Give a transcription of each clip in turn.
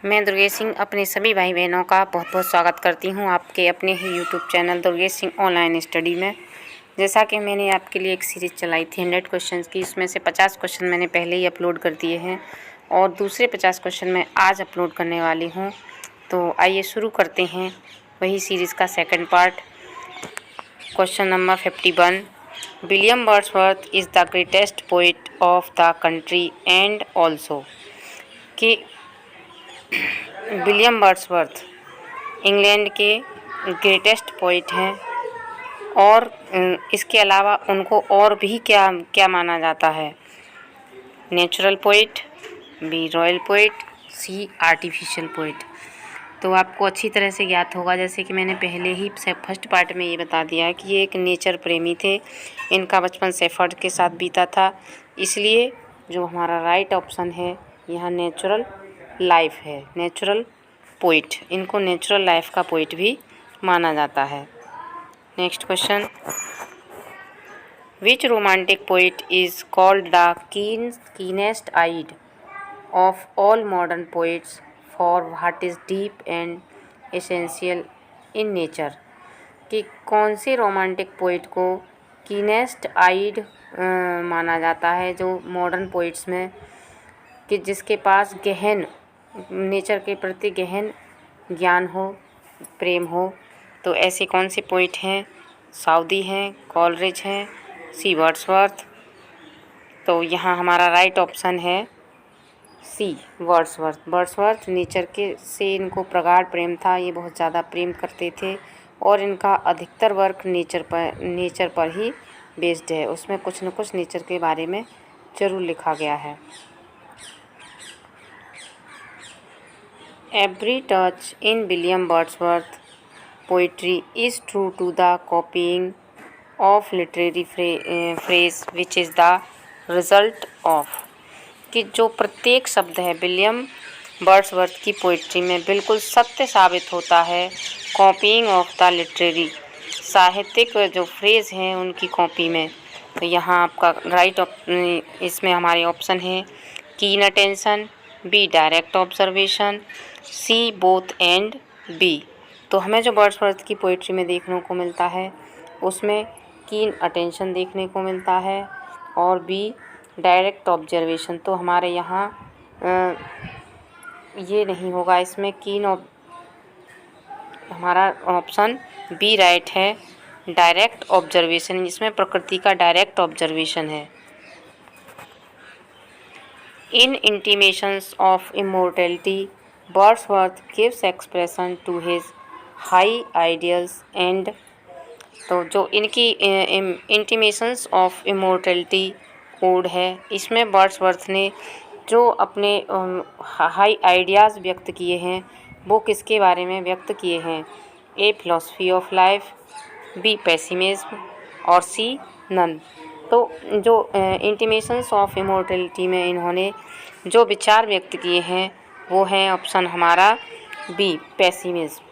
मैं दुर्गेश सिंह अपने सभी भाई बहनों का बहुत बहुत स्वागत करती हूं आपके अपने ही YouTube channel Durgesh Singh online study में। जैसा कि मैंने आपके लिए एक सीरीज़ चलाई थी 100 क्वेश्चंस की, इसमें से 50 क्वेश्चन मैंने पहले ही अपलोड कर दिए हैं और दूसरे 50 क्वेश्चन मैं आज अपलोड करने वाली हूं। तो आइए शुरू करते हैं वही सीरीज़ का second part. Question number 51, William Wordsworth is the greatest poet of the country and also. कि विलियम वर्ड्सवर्थ इंग्लैंड के ग्रेटेस्ट पोइट हैं और इसके अलावा उनको और भी क्या क्या माना जाता है? Natural poet, B royal poet, C artificial poet. तो आपको अच्छी तरह से ज्ञात होगा, जैसे कि मैंने पहले ही फर्स्ट पार्ट में ये बता दिया है कि ये एक नेचर प्रेमी थे। इनका बचपन शेफर्ड के साथ बीता था, इसलिए जो हमारा राइट ऑप्शन है यहाँ नेचुरल लाइफ है, नेचुरल पोइट। इनको नेचुरल लाइफ का पोइट भी माना जाता है। Next question, which romantic poet is called the keenest eyed of all modern poets for what is deep and essential in nature. कि कौन से रोमांटिक पोइट को कीनेस्ट आइड माना जाता है जो मॉडर्न पोइट्स में, कि जिसके पास गहन नेचर के प्रति गहन ज्ञान हो, प्रेम हो। तो ऐसे कौन से पोइट हैं? साउदी हैं, कॉलरिज हैं, सी वर्ड्सवर्थ। तो यहाँ हमारा राइट ऑप्शन है सी वर्ड्सवर्थ। वर्ड्सवर्थ नेचर के से इनको प्रगाढ़ प्रेम था, ये बहुत ज़्यादा प्रेम करते थे और इनका अधिकतर वर्क नेचर पर ही बेस्ड है। उसमें कुछ न कुछ नेचर के बारे में ज़रूर लिखा गया है। Every touch in William Wordsworth poetry is true to the copying of literary phrase which is the result of। कि जो प्रत्येक शब्द है विलियम वर्ड्सवर्थ की पोइट्री में बिल्कुल सत्य साबित होता है कॉपीइंग ऑफ द लिटरेरी, साहित्यिक जो फ्रेज हैं उनकी कॉपी में। तो यहाँ आपका राइट इसमें हमारे ऑप्शन है keen attention, B direct observation, C both and B. तो हमें जो वर्ड्सवर्थ की पोइट्री में देखने को मिलता है उसमें कीन अटेंशन देखने को मिलता है और बी डायरेक्ट ऑब्जर्वेशन। तो हमारे यहाँ ये नहीं होगा, इसमें हमारा ऑप्शन बी राइट है, डायरेक्ट ऑब्जर्वेशन, जिसमें प्रकृति का डायरेक्ट ऑब्जर्वेशन है। In Intimations of Immortality, Wordsworth gives expression to his high ideals and। तो जो इनकी इंटीमेशंस ऑफ इमोर्टलिटी ओड है, इसमें वर्ड्सवर्थ ने जो अपने हाई आइडियाज़ व्यक्त किए हैं वो किसके बारे में व्यक्त किए हैं? A philosophy of life, B pessimism और सी नन। तो जो इंटीमेशंस ऑफ इमोर्टलिटी में इन्होंने जो विचार व्यक्त किए हैं वो हैं ऑप्शन हमारा B pessimism.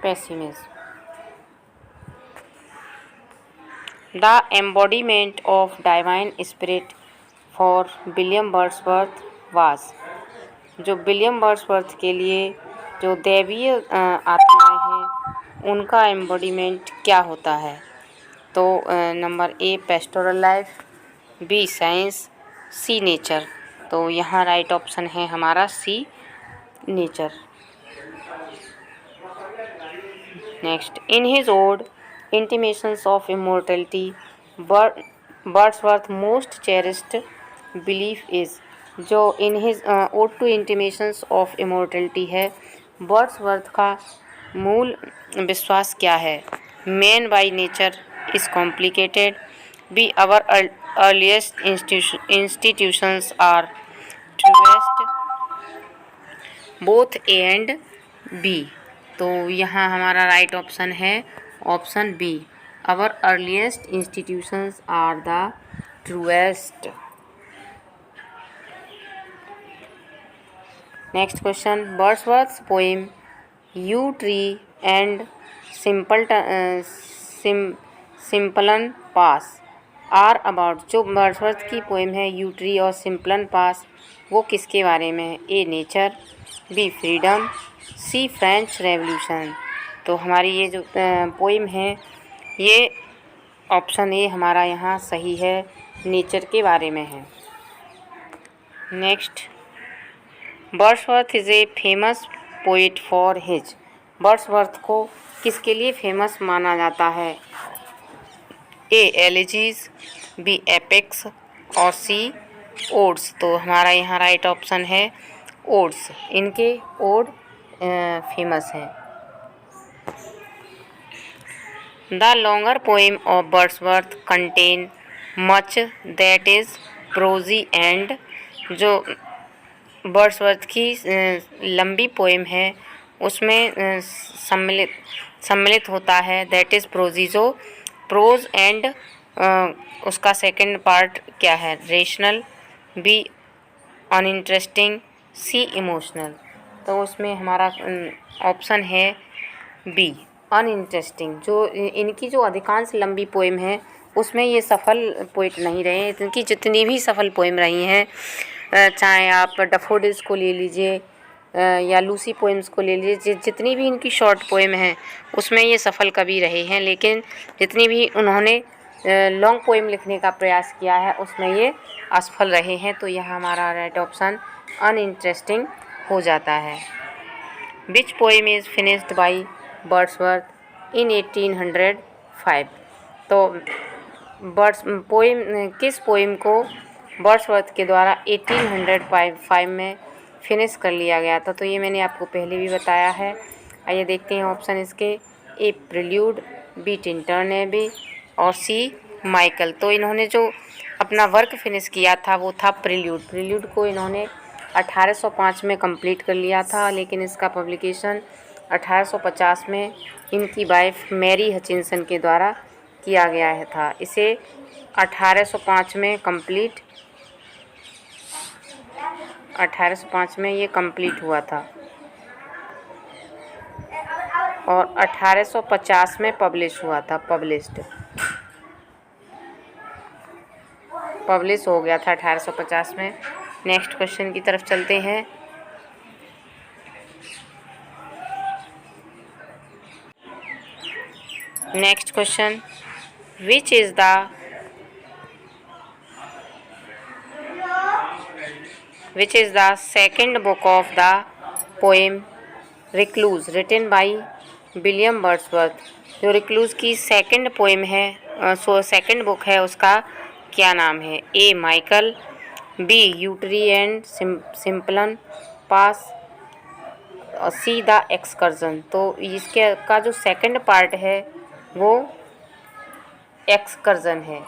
Pessimism. The embodiment of divine spirit for William Wordsworth was. जो विलियम वर्ड्सवर्थ के लिए जो दैवीय आत्माएं हैं उनका एम्बॉडीमेंट क्या होता है? तो number A pastoral life, B science, C nature. तो यहाँ राइट ऑप्शन है हमारा C nature. Next, in his ode intimations of immortality Wordsworth most cherished belief is. जो in his ode to intimations of immortality है, Wordsworth का मूल विश्वास क्या है? Man by nature is complicated, B our earliest institutions are truest, both A and B. तो यहाँ हमारा राइट ऑप्शन है option B, our earliest institutions are the truest. Next question, Wordsworth's poem yew tree and Simplon pass are about, जो Wordsworth की poem है yew tree और Simplon pass, वो किसके बारे में है? A nature, B freedom, C French revolution. तो हमारी ये जो पोएम है ये ऑप्शन ए हमारा यहाँ सही है, नेचर के बारे में है। Next, Wordsworth is a famous poet for his, Wordsworth को किसके लिए फेमस माना जाता है? ए एलिजीज, बी एपिक्स और सी ओड्स। तो हमारा यहाँ राइट ऑप्शन है ओड्स, इनके ओड फेमस हैं। The longer poem of Wordsworth contain much that is prosy and, जो वर्ड्सवर्थ की लंबी पोएम है उसमें सम्मिलित होता है दैट इज़ प्रोजी, जो प्रोज एंड उसका सेकंड पार्ट क्या है? रेशनल, बी अनइंटरेस्टिंग, सी इमोशनल। तो उसमें हमारा ऑप्शन है बी अनइंटरेस्टिंग। जो इनकी जो अधिकांश लंबी पोएम है उसमें ये सफल पोइट नहीं रहे। इनकी जितनी भी सफल पोएम रही हैं, चाहे आप डैफोडिल्स को ले लीजिए या लूसी पोएम्स को ले लीजिए, जितनी भी इनकी शॉर्ट पोएम हैं उसमें ये सफल कवि रहे हैं, लेकिन जितनी भी उन्होंने लॉन्ग पोएम लिखने का प्रयास किया है उसमें ये असफल रहे हैं। तो यह हमारा राइट ऑप्शन अनइंटरेस्टिंग हो जाता है। Which poem is finished by Wordsworth in 1805। तो किस पोएम को वर्ड्सवर्थ के द्वारा 1805 में फिनिश कर लिया गया था? तो ये मैंने आपको पहले भी बताया है। आइए देखते हैं ऑप्शन इसके। ए प्रिल्यूड, बी टिंटरनेबी और सी माइकल। तो इन्होंने जो अपना वर्क फिनिश किया था वो था प्रिल्यूड। प्रिल्यूड को इन्होंने 1805 में कंप्लीट कर लिया था, लेकिन इसका पब्लिकेशन 1850 में इनकी वाइफ मैरी हचिंसन के द्वारा किया गया है था। इसे 1805 में ये कंप्लीट हुआ था और 1850 में पब्लिश हुआ था, पब्लिश हो गया था 1850 में। नेक्स्ट क्वेश्चन की तरफ चलते हैं। Next question, which is the second book of the poem recluse written by William Wordsworth. जो रिक्लूज की सेकेंड पोएम है, सेकेंड बुक है, उसका क्या नाम है? A Michael, B yew tree and Simplon pass और सी द एक्सकर्जन। तो इसके का जो सेकंड पार्ट है वो एक्सकर्जन है।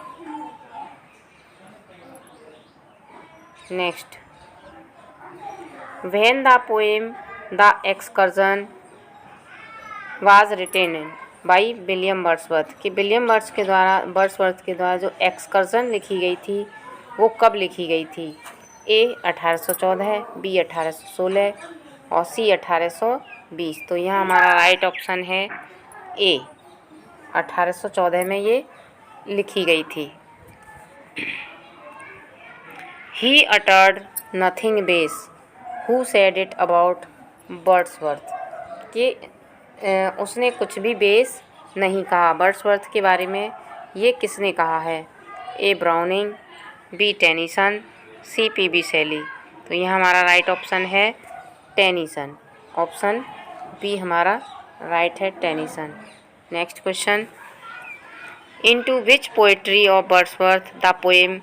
Next, when the poem the excursion was written by William Wordsworth, कि विलियम वर्ड्सवर्थ के द्वारा जो एक्सकर्जन लिखी गई थी वो कब लिखी गई थी? ए 1814, बी 1816 और सी 1820। तो यहाँ हमारा राइट ऑप्शन है ए 1814 में ये लिखी गई थी। He uttered nothing base, who said it about Wordsworth, कि उसने कुछ भी बेस नहीं कहा वर्ड्सवर्थ के बारे में, ये किसने कहा है? ए ब्राउनिंग, बी टेनिसन, सी पी.बी. शैली। तो यह हमारा राइट ऑप्शन है टेनिसन, ऑप्शन बी हमारा राइट है Tennyson. Next question, into which poetry of Wordsworth the poem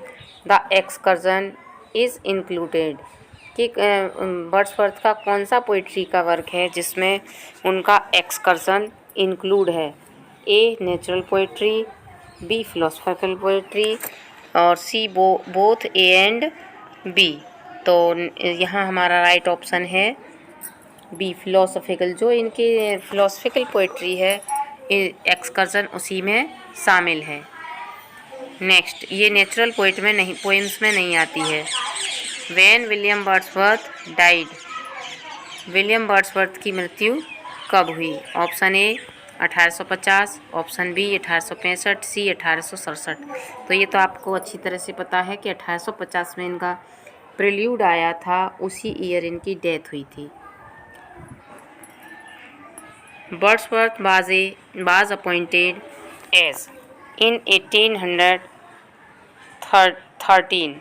the excursion is included, कि वर्ड्सवर्थ का कौन सा पोइट्री का वर्क है जिसमें उनका एक्सकर्जन इंक्लूड है? A natural poetry, B philosophical poetry और C both A and B. तो यहाँ हमारा राइट ऑप्शन है बी फिलोसफिकल। जो इनकी फिलोसफिकल पोइट्री है एक्सकर्जन उसी में शामिल है। नेक्स्ट, ये नेचुरल पोएम्स में नहीं आती है। When William Wordsworth died, William Wordsworth की मृत्यु कब हुई? ऑप्शन ए 1850, ऑप्शन बी 1865, सी 1867। तो ये तो आपको अच्छी तरह से पता है कि 1850 में इनका प्रिल्यूड आया था, उसी ईयर इनकी डेथ हुई थी। Wordsworth was appointed as in 1813।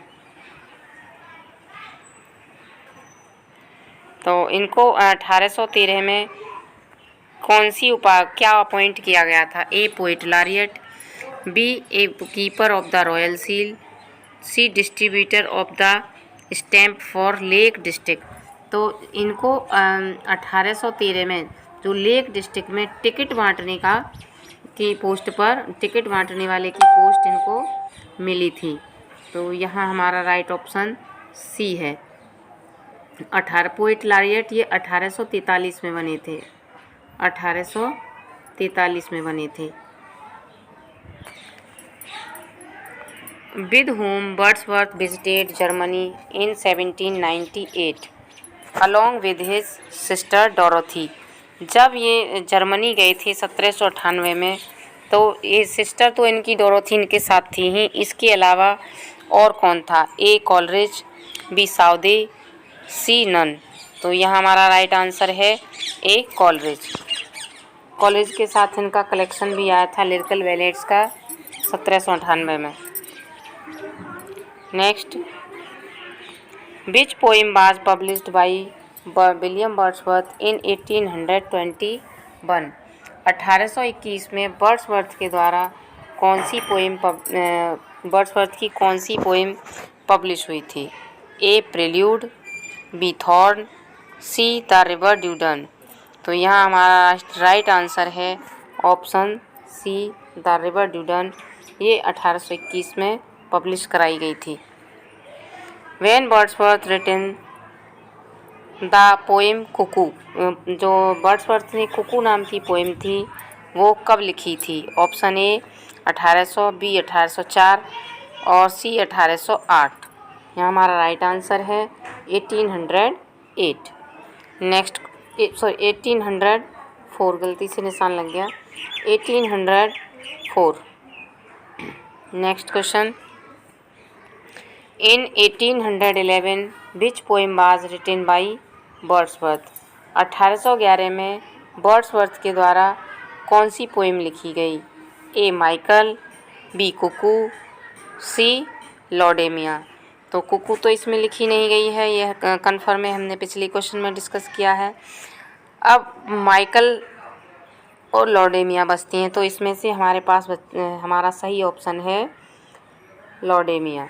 तो इनको 1813 में कौन सी क्या अपॉइंट किया गया था? A poet laureate, B A keeper of the royal seal, C distributor of the stamp for lake district. तो इनको 1813 में जो लेक डिस्ट्रिक्ट में टिकट बांटने का की पोस्ट पर टिकट बांटने वाले की पोस्ट इनको मिली थी। तो यहाँ हमारा राइट ऑप्शन सी है। पोइट लॉरिएट ये 1843 में बने थे, 1843 में बने थे। With whom Wordsworth visited Germany in 1798 along with his sister Dorothy। जब ये जर्मनी गए थे 1798 में, तो ये सिस्टर तो इनकी डोरोथी इनके साथ थी ही, इसके अलावा और कौन था? ए कॉलरिज, बी साउदे, सी नन। तो यहाँ हमारा राइट आंसर है ए कॉलरिज। कॉलरिज के साथ इनका कलेक्शन भी आया था लिरिकल बैलेट्स का 1798 में। Next, which poem was published by William Wordsworth in 1821। 1821 में वर्ड्सवर्थ के द्वारा वर्ड्सवर्थ की कौन सी पोइम पब्लिश हुई थी? A prelude, B thorn, C the river Duddon. तो यहाँ हमारा राइट आंसर है option C the river Duddon. ये 1821 में पब्लिश कराई गई थी। When Wordsworth written the poem cuckoo, जो वर्ड्सवर्थ ने कुकू नाम की पोएम थी वो कब लिखी थी? ऑप्शन ए 1800, बी 1804 और सी 1808। यहाँ हमारा राइट आंसर है 1808। नेक्स्ट 1804, गलती से निशान लग गया, 1804। Next question, in 1811 which poem was written by Wordsworth. 1811 में वर्ड्सवर्थ के द्वारा कौन सी पोएम लिखी गई? ए माइकल, बी कुकू, सी लॉडेमिया। तो कुकू तो इसमें लिखी नहीं गई है, यह कन्फर्म है, हमने पिछले क्वेश्चन में डिस्कस किया है। अब माइकल और लॉडेमिया बचती हैं, तो इसमें से हमारे पास हमारा सही ऑप्शन है लॉडेमिया।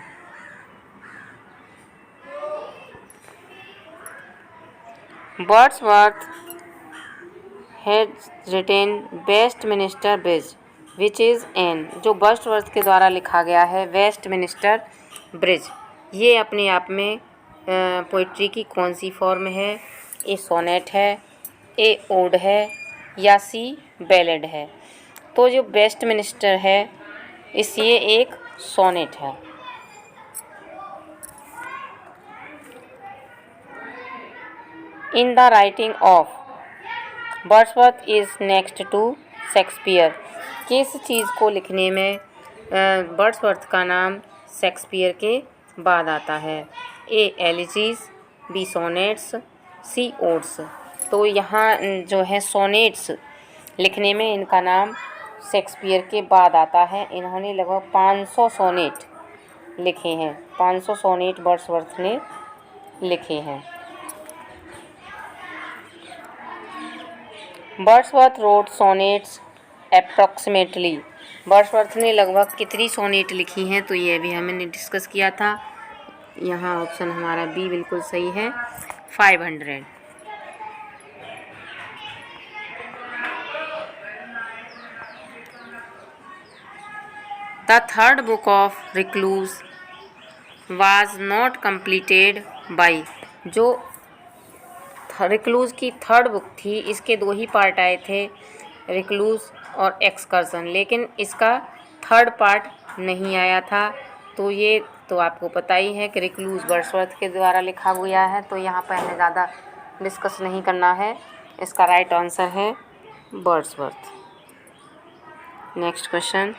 Wordsworth had written Westminster bridge which is an. जो वर्ड्सवर्थ के द्वारा लिखा गया है वेस्टमिनिस्टर ब्रिज, ये अपने आप में पोइट्री की कौन सी फॉर्म है? ए सोनेट है, ए ओड है, या सी बैलेड है। तो जो वेस्टमिनिस्टर है ये एक सोनेट है। In the writing of Wordsworth is next to Shakespeare. किस चीज़ को लिखने में वर्ड्सवर्थ का नाम शेक्सपियर के बाद आता है? ए एलिजीज, बी सोनेट्स, सी ओड्स। तो यहाँ जो है सोनेट्स लिखने में इनका नाम शेक्सपियर के बाद आता है। इन्होंने लगभग 500 सोनेट लिखे हैं, 500 सोनेट वर्ड्सवर्थ ने लिखे हैं। Wordsworth wrote sonnets approximately. Wordsworth ने लगभग कितनी सोनेट लिखी हैं? तो ये भी हमने डिस्कस किया था। यहाँ ऑप्शन हमारा बी बिल्कुल सही है, 500। The third book of recluse was not completed by. जो रिक्लूज की थर्ड बुक थी, इसके 2 ही पार्ट आए थे, रिक्लूज और एक्सकर्सन, लेकिन इसका थर्ड पार्ट नहीं आया था। तो ये तो आपको पता ही है कि रिक्लूज वर्ड्सवर्थ के द्वारा लिखा गया है, तो यहाँ पर हमें ज़्यादा डिस्कस नहीं करना है। इसका राइट आंसर है Wordsworth. Next question,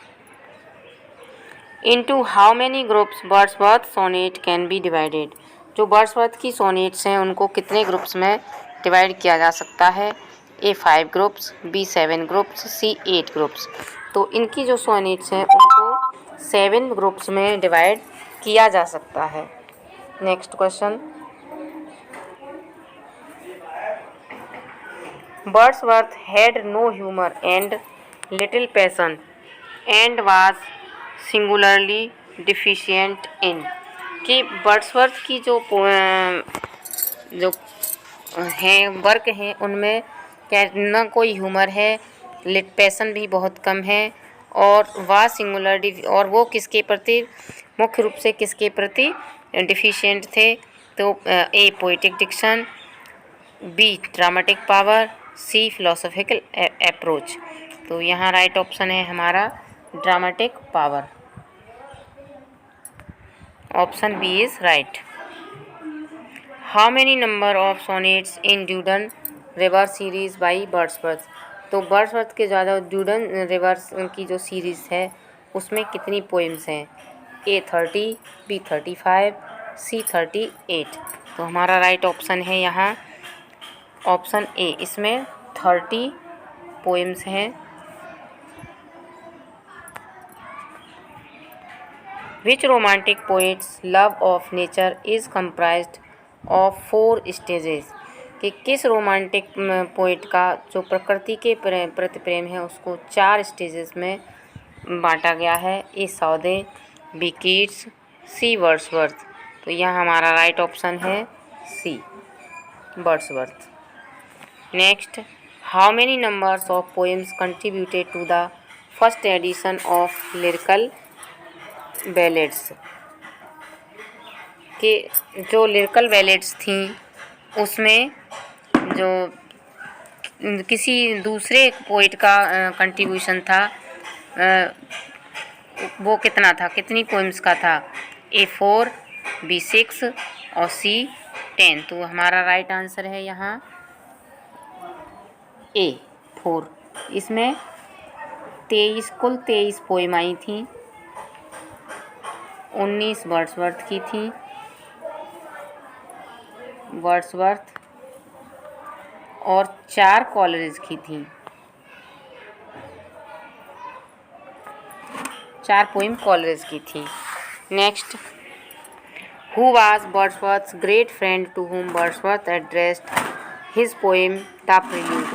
into how many groups Wordsworth sonnet can be divided. जो वर्ड्सवर्थ की सोनेट्स हैं उनको कितने ग्रुप्स में डिवाइड किया जा सकता है? ए 5 ग्रुप्स, बी 7 ग्रुप्स, सी 8 ग्रुप्स। तो इनकी जो सोनेट्स हैं उनको 7 ग्रुप्स में डिवाइड किया जा सकता है। Next question, Wordsworth had no humour and little passion and was singularly deficient in. कि वर्ड्सवर्थ की जो हैं वर्क हैं उनमें क्या न कोई ह्यूमर है, पैशन भी बहुत कम है, और वह सिंगुलरली, और वो किसके प्रति, मुख्य रूप से किसके प्रति डिफिशिएंट थे? तो A poetic diction, B dramatic power, C philosophical approach. तो यहाँ राइट ऑप्शन है हमारा dramatic power. Option B is right. How many number of sonnets in Duddon river series by Wordsworth. तो वर्ड्सवर्थ के ज़्यादा ड्यूडन रिवर्स की जो सीरीज़ है उसमें कितनी पोएम्स हैं? ए 30, बी 35, सी 38। तो हमारा राइट ऑप्शन है यहाँ ऑप्शन ए, इसमें 30 पोएम्स हैं। Which romantic poets love of nature is comprised of 4 stages. कि किस रोमांटिक पोइट का जो प्रकृति के प्रति प्रेम है उसको 4 स्टेजेस में बांटा गया है? ए सौदे, बी कीट्स, सी वर्ड्सवर्थ। तो यह हमारा राइट ऑप्शन है C Wordsworth. Next, how many numbers of poems contributed to the first edition of lyrical ballads. कि जो लिरिकल बैलेड्स थी उसमें जो किसी दूसरे पोइट का कंट्रीब्यूशन था वो कितना था, कितनी पोएम्स का था? ए 4, बी 6 और सी 10। तो हमारा राइट आंसर है यहाँ ए 4। इसमें 23 कुल 23 पोएम आई थी, 19 वर्ड्सवर्थ की थी, वर्ड्सवर्थ और 4 कॉलरिज की थी। 4 पोएम कॉलरिज की थी। Next, who was Wordsworth's great friend to whom Wordsworth addressed his poem the prelude.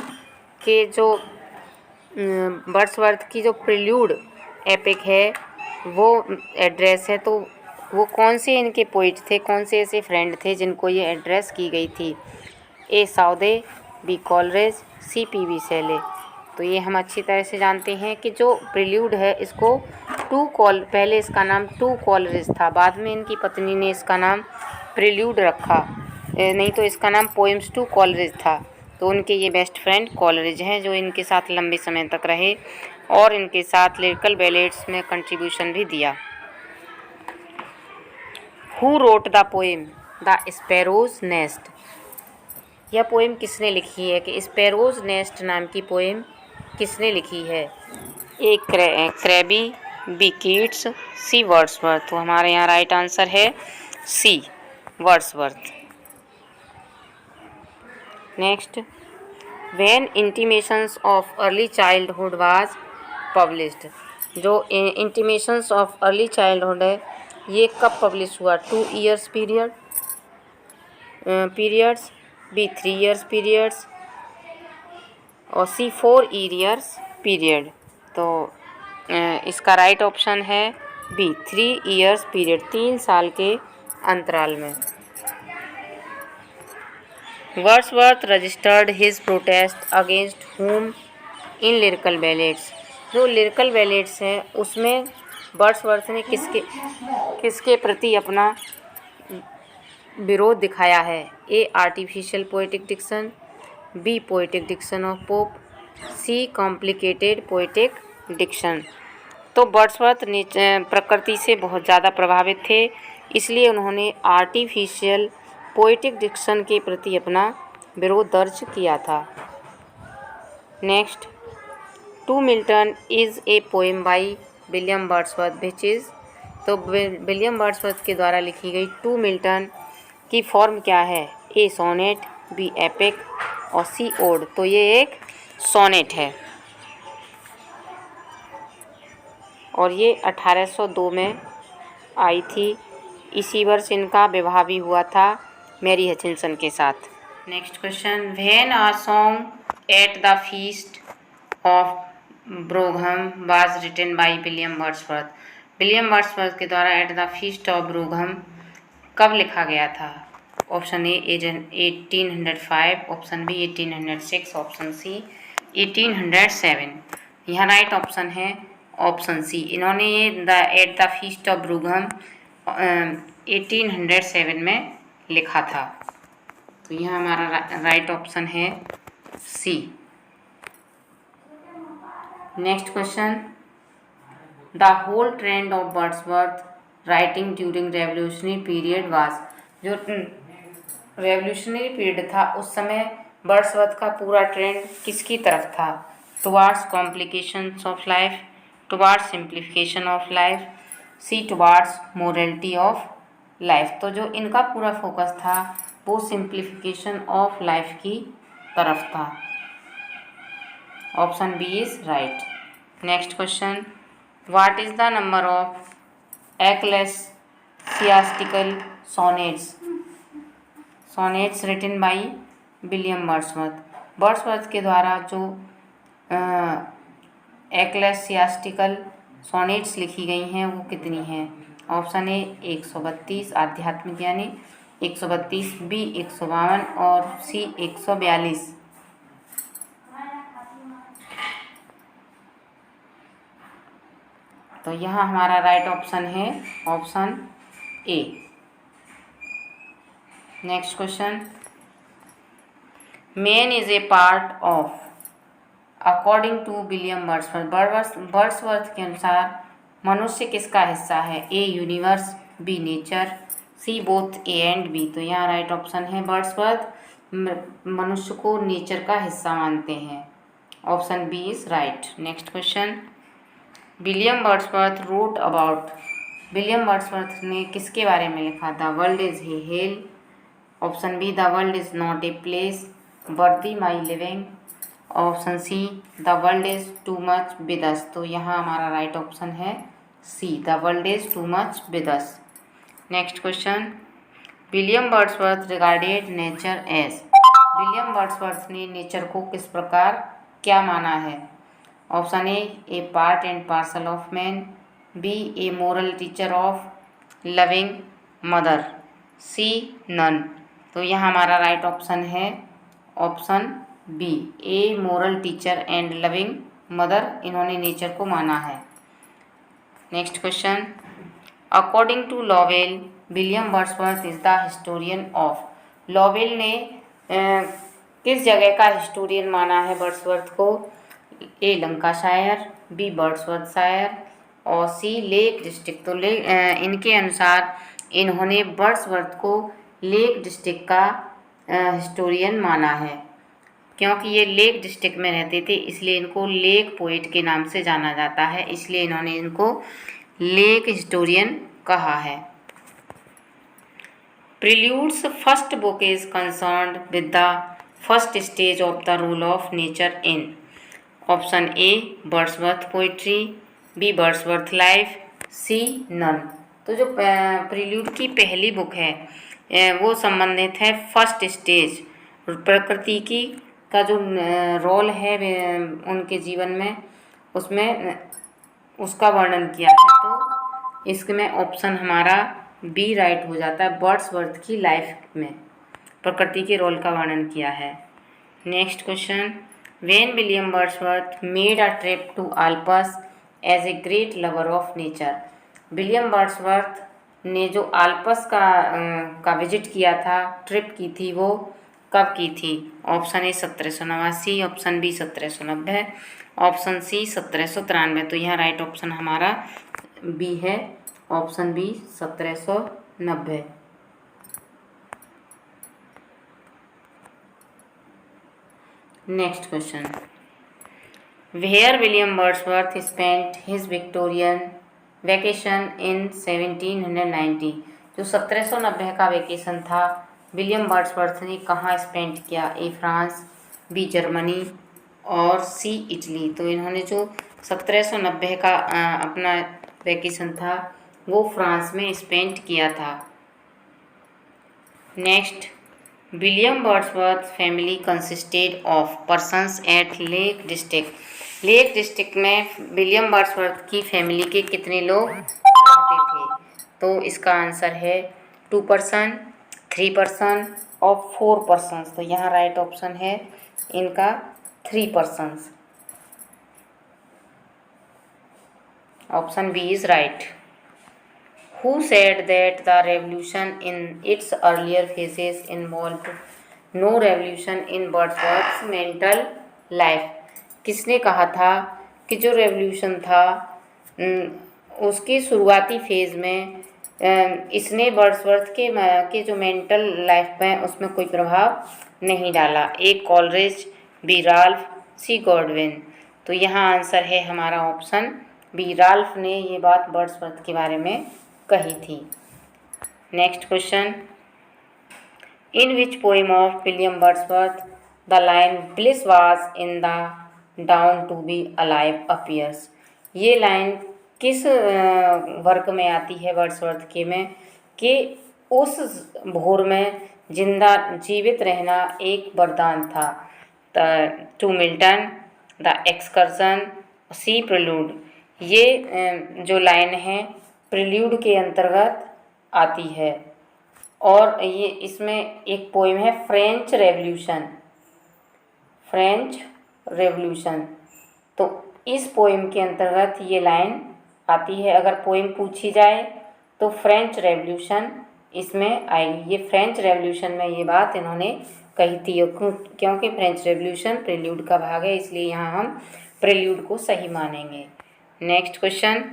के जो वर्ड्सवर्थ की जो प्रिल्यूड एपिक है वो एड्रेस है, तो वो कौन से इनके पोइट थे, कौन से ऐसे फ्रेंड थे जिनको ये एड्रेस की गई थी? ए सौदे, बी कॉलरेज, सी पी.बी. शैले। तो ये हम अच्छी तरह से जानते हैं कि जो प्रिल्यूड है इसको पहले इसका नाम 2 कॉलरेज था, बाद में इनकी पत्नी ने इसका नाम प्रिल्यूड रखा, नहीं तो इसका नाम पोएम्स 2 कॉलरेज था। तो उनके ये बेस्ट फ्रेंड कॉलरेज हैं जो इनके साथ लंबे समय तक रहे और इनके साथ लिरिकल बैलेड्स में कंट्रीब्यूशन भी दिया। Who wrote the poem the sparrows nest. यह पोएम किसने लिखी है? कि स्पैरोज नेस्ट नाम की पोएम किसने लिखी है? A Crabbe, B Keats, C Wordsworth. तो हमारे यहाँ राइट आंसर है C Wordsworth. Next, when intimations of early childhood was published. जो इंटीमेशंस ऑफ अर्ली चाइल्डहुड है ये कब पब्लिश हुआ? 2 years periods, B 3 years periods और सी 4 years पीरियड। तो इसका राइट ऑप्शन है बी 3 years पीरियड, 3 साल के अंतराल में। Wordsworth registered his protest against whom in lyrical ballads. जो लिरिकल बैलेड्स हैं उसमें वर्ड्सवर्थ ने किसके प्रति अपना विरोध दिखाया है? A artificial poetic diction, B poetic diction of Pope, C complicated poetic diction. तो वर्ड्सवर्थ प्रकृति से बहुत ज़्यादा प्रभावित थे, इसलिए उन्होंने आर्टिफिशियल पोएटिक डिक्शन के प्रति अपना विरोध दर्ज किया था। Next, to Milton is a poem by William Wordsworth which is, तो विलियम वर्ड्सवर्थ के द्वारा लिखी गई टू मिल्टन की फॉर्म क्या है? ए सोनेट, बी एपिक और सी ओड। तो ये एक सोनेट है और ये 1802 में आई थी। इसी वर्ष इनका विवाह भी हुआ था मैरी हचिंसन के साथ। Next question, when a song at the feast of Brougham was written by William Wordsworth. William Wordsworth के द्वारा at the feast of Brougham कब लिखा गया था? Option A 1805, option B 1806, option C 1807। यहाँ राइट ऑप्शन है ऑप्शन सी। इन्होंने ये at the feast of Brougham 1807 में लिखा था। तो यहाँ हमारा राइट ऑप्शन है C. Next question, the whole trend of Wordsworth writing during revolutionary period was. जो रेवोल्यूशनरी पीरियड था उस समय वर्ड्सवर्थ का पूरा ट्रेंड किसकी तरफ था? Towards complications of life, towards simplification of life, C towards morality of life. तो जो इनका पूरा फोकस था वो सिंप्लीफिकेशन ऑफ लाइफ की तरफ था। Option B is right. Next question, what is the number of ecclesiastical sonnets written by William Wordsworth. Wordsworth के द्वारा जो एक्लेसियास्टिकल सोनेट्स लिखी गई हैं वो कितनी हैं? ऑप्शन ए 132 आध्यात्मिक यानी 132, बी 152 और सी 142। तो यहाँ हमारा राइट ऑप्शन है option A. Next question, man is a part of according to William Wordsworth. Wordsworth के अनुसार मनुष्य किसका हिस्सा है? A universe, B nature, C both A and B. तो यहाँ राइट ऑप्शन है वर्ड्सवर्थ मनुष्य को नेचर का हिस्सा मानते हैं। Option B is right. Next question, William Wordsworth wrote about. William Wordsworth ने किसके बारे में लिखा? The world is a hell, option B the world is not a place worthy my living, option C the world is too much with us. तो यहाँ हमारा right option है C the world is too much with us. Next question, William Wordsworth regarded nature as. William Wordsworth ने nature को किस प्रकार क्या माना है? Option A part and parcel of man, B a moral teacher of loving mother, C none. तो यहाँ हमारा राइट ऑप्शन है option B a moral teacher and loving mother. इन्होंने नेचर को माना है। Next question, according to Lowell William Wordsworth is the historian of. Lowell ने किस जगह का हिस्टोरियन माना है वर्ड्सवर्थ को? ए लंकाशायर, बी वर्ड्सवर्थशायर और सी लेक डिस्ट्रिक्ट। तो इनके अनुसार इन्होंने वर्ड्सवर्थ को लेक डिस्ट्रिक्ट का हिस्टोरियन माना है। क्योंकि ये लेक डिस्ट्रिक्ट में रहते थे इसलिए इनको लेक पोइट के नाम से जाना जाता है, इसलिए इन्होंने इनको लेक हिस्टोरियन कहा है। Preludes first book is concerned with the first stage of the rule of nature in. Option A Wordsworth poetry, B Wordsworth life, C none. तो जो प्रिल्यूड की पहली बुक है वो संबंधित है फर्स्ट स्टेज, प्रकृति की का जो रोल है उनके जीवन में उसमें उसका वर्णन किया है। तो इसमें ऑप्शन हमारा बी राइट हो जाता है। वर्ड्सवर्थ की लाइफ में प्रकृति के रोल का वर्णन किया है। Next question, when William Wordsworth made a trip to Alps as a great lover of nature. William Wordsworth ने जो आल्प्स का विजिट किया था, ट्रिप की थी, वो कब की थी? Option A 1789, option B 1790, option C 1793। तो यहाँ राइट ऑप्शन हमारा बी है, option B 1790। Next question, Where William Wordsworth spent his Victorian vacation in 1790। जो 1790 का वेकेशन था विलियम वर्ड्सवर्थ ने कहाँ स्पेंड किया? ए फ्रांस, बी जर्मनी और सी इटली। तो इन्होंने जो 1790 का अपना वेकेशन था वो फ्रांस में स्पेंड किया था। Next, William Wordsworth family consisted of persons at Lake District. Lake District में विलियम वर्ड्सवर्थ की फैमिली के कितने लोग रहते थे? तो इसका आंसर है 2 पर्सन, 3 पर्सन और 4 पर्सन्स। तो यहाँ राइट ऑप्शन है इनका 3 persons. Option B is right. Who said that the revolution in its earlier phases involved no revolution in Wordsworth's mental life? किसने कहा था कि जो रेवोल्यूशन था उसके शुरुआती फेज में इसने वर्ड्सवर्थ के जो मेंटल लाइफ में उसमें कोई प्रभाव नहीं डाला? ए कॉलरिज, बी राल्फ, सी गॉडविन। तो यहाँ आंसर है हमारा ऑप्शन बी, राल्फ ने ये बात वर्ड्सवर्थ के बारे में कही थी। Next question, in which poem of William Wordsworth the line bliss was in the dawn to be alive appears? ये लाइन किस वर्क में आती है वर्ड्सवर्थ के में कि उस भोर में जिंदा जीवित रहना एक वरदान था? To Milton, the excursion, C prelude. ये जो लाइन है प्रिल्यूड के अंतर्गत आती है और ये इसमें एक पोएम है फ्रेंच रेवोल्यूशन। फ्रेंच रेवोल्यूशन, तो इस पोएम के अंतर्गत ये लाइन आती है। अगर पोएम पूछी जाए तो फ्रेंच रेवोल्यूशन इसमें आएगी। ये फ्रेंच रेवोल्यूशन में ये बात इन्होंने कही थी क्योंकि फ्रेंच रेवोल्यूशन प्रिल्यूड का भाग है, इसलिए यहाँ हम प्रिल्यूड को सही मानेंगे। Next question,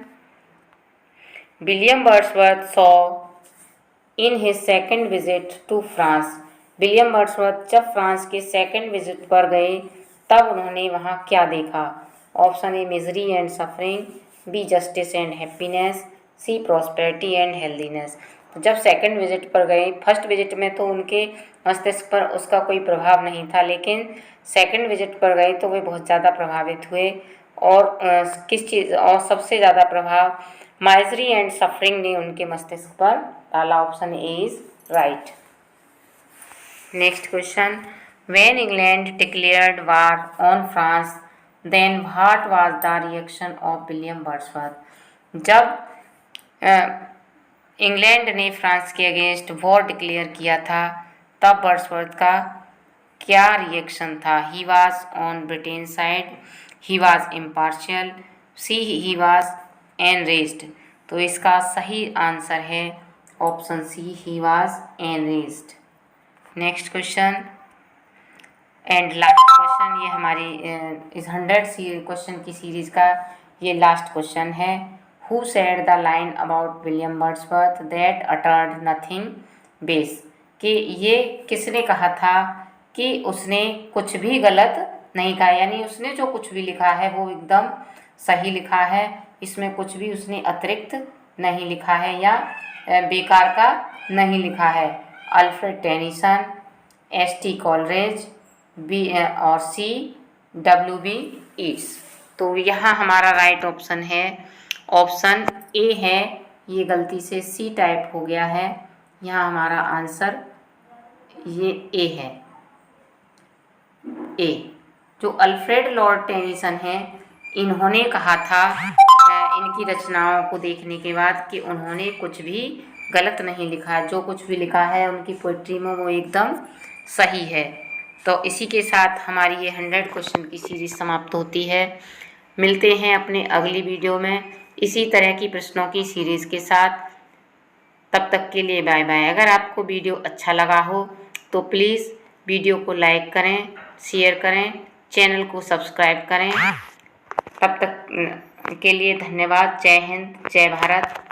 William Wordsworth saw in his second visit to France. William Wordsworth जब फ्रांस के सेकेंड विजिट पर गए तब उन्होंने वहाँ क्या देखा? Option A misery and suffering, B justice and happiness, C prosperity and healthiness. तो जब सेकेंड विजिट पर गए, फर्स्ट विजिट में तो उनके मस्तिष्क पर उसका कोई प्रभाव नहीं था, लेकिन सेकेंड विजिट पर गए तो वे बहुत ज़्यादा प्रभावित हुए। और किस चीज़ और सबसे ज़्यादा प्रभाव माइजरी एंड सफरिंग ने उनके मस्तिष्क पर डाला। Option A is right. Next question, when England declared war on France then what was the reaction of William Wordsworth? जब इंग्लैंड ने फ्रांस के अगेंस्ट वॉर डिक्लेयर किया था तब वर्ड्सवर्थ का क्या रिएक्शन था? He was on Britain side, he was impartial, C he was enraged. तो इसका सही आंसर है option C, he was enraged. Next question and last question, ये हमारी इस 100 क्वेश्चन की सीरीज का ये लास्ट क्वेश्चन है। Who said the line about William Wordsworth that uttered nothing base? कि ये किसने कहा था कि उसने कुछ भी गलत नहीं कहा, यानी उसने जो कुछ भी लिखा है वो एकदम सही लिखा है, इसमें कुछ भी उसने अतिरिक्त नहीं लिखा है या बेकार का नहीं लिखा है? Alfred Tennyson, S T. Coleridge, B और सी डब्ल्यू.बी. ईट्स। तो यहाँ हमारा राइट ऑप्शन है ऑप्शन ए है, ये गलती से सी टाइप हो गया है, यहाँ हमारा आंसर ये ए है। ए जो अल्फ्रेड लॉर्ड टेनिसन है, इन्होंने कहा था इनकी रचनाओं को देखने के बाद कि उन्होंने कुछ भी गलत नहीं लिखा है, जो कुछ भी लिखा है उनकी पोइट्री में वो एकदम सही है। तो इसी के साथ हमारी ये 100 क्वेश्चन की सीरीज समाप्त होती है। मिलते हैं अपने अगली वीडियो में इसी तरह की प्रश्नों की सीरीज के साथ। तब तक के लिए बाय बाय। अगर आपको वीडियो अच्छा लगा हो तो प्लीज़ वीडियो को लाइक करें, शेयर करें, चैनल को सब्सक्राइब करें। तब तक के लिए धन्यवाद। जय हिंद, जय भारत।